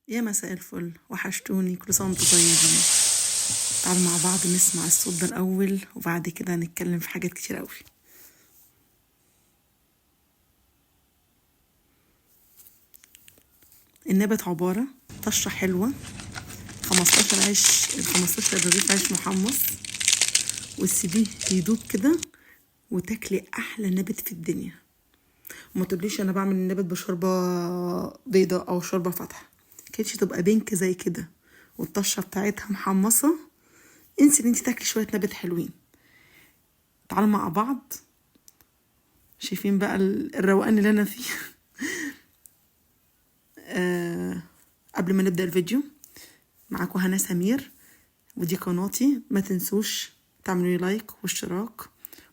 يا مساء الفل، وحشتوني. كل سنة وانتم طيبين. تعالوا مع بعض نسمع الصوت ده الأول، وبعد كده نتكلم في حاجات كتير أوي. النبات عبارة طشة حلوة، 15 رغيف عيش محمص، وتسيبيه يدوب كده وتاكلي أحلى نبات في الدنيا. وما تقوليش أنا بعمل النبات بشوربة بيضة أو شوربة فاتحة، كانتش تبقى بينك زي كده والطشة بتاعتها محمصة. انسي ان انتي تاكلي شوية نبات حلوين. تعالوا مع بعض. شايفين بقى الروقان اللي انا فيه. قبل ما نبدأ الفيديو، معاكم هنا سمير، ودي قناتي. ما تنسوش تعملوا لي لايك واشتراك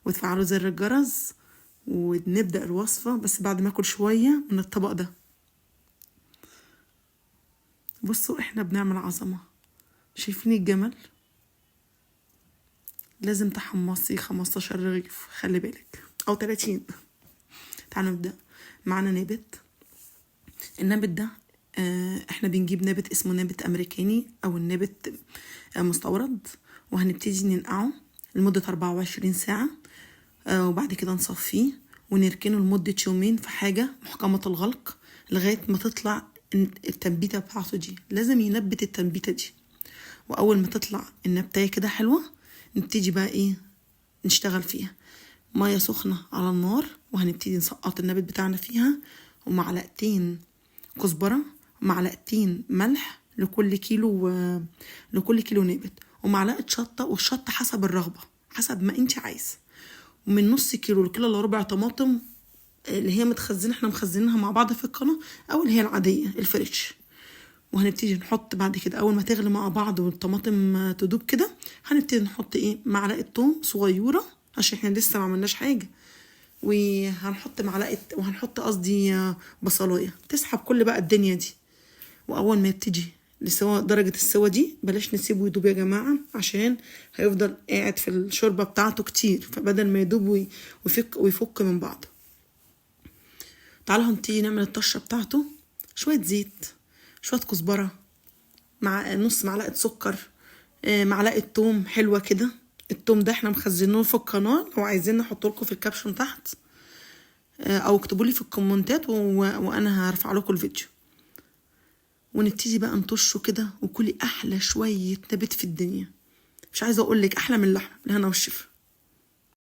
وتفعلوا زر الجرس، ونبدأ الوصفة بس بعد ما اكل شوية من الطبق ده. بصوا احنا بنعمل عظمة. شايفين الجمل؟ لازم تحمصي 15 رغيف، خلي بالك، او 30. تعالوا نبدأ. معانا نبت. النبت ده احنا بنجيب نبت اسمه نبت امريكاني او النبت مستورد، وهنبتدي ننقعه لمدة 24 ساعة، وبعد كده نصفيه ونركنه لمدة يومين في حاجة محكمة الغلق لغاية ما تطلع التنبيتة بتاعته دي. لازم ينبت التنبيتة دي، واول ما تطلع النبتاية كده حلوة نبتدي بقى ايه نشتغل فيها. مية سخنة على النار، وهنبتدي نسقط النبت بتاعنا فيها، ومعلقتين كزبرة، معلقتين ملح لكل كيلو نبت، ومعلقة شطة، والشطة حسب الرغبة، حسب ما انت عايزة. ومن نص كيلو لكيلو الا ربع طماطم اللي هي متخزنة، احنا مخزنينها مع بعض في القناة، او اللي هي العادية الفريش. وهنبتدي نحط بعد كده اول ما تغلي مع بعض والطماطم تدوب كده، هنبتدي نحط معلقة توم صغيرة عشان احنا لسه ما عملناش حاجة، وهنحط بصلايه تسحب كل بقى الدنيا دي. واول ما يبتدي درجة السوا دي، بلاش نسيبه يدوب يا جماعة، عشان هيفضل قاعد في الشوربة بتاعته كتير، فبدل ما يدوب ويفك من بعض. تعالوا هنبتدي نعمل الطشة بتاعته. شوية زيت، شوية كزبرة، مع نص معلقة سكر، معلقة توم حلوة كده. التوم ده احنا مخزنينه في القناة، لو عايزين نحط لكم في الكابشن تحت، او اكتبوا لي في الكومنتات وانا هرفع لكم الفيديو. ونبتدي بقى نطشه كده، وكلي احلى شويه نبات في الدنيا. مش عايزه اقول لك احلى من اللحمه، بالهنا والشفا.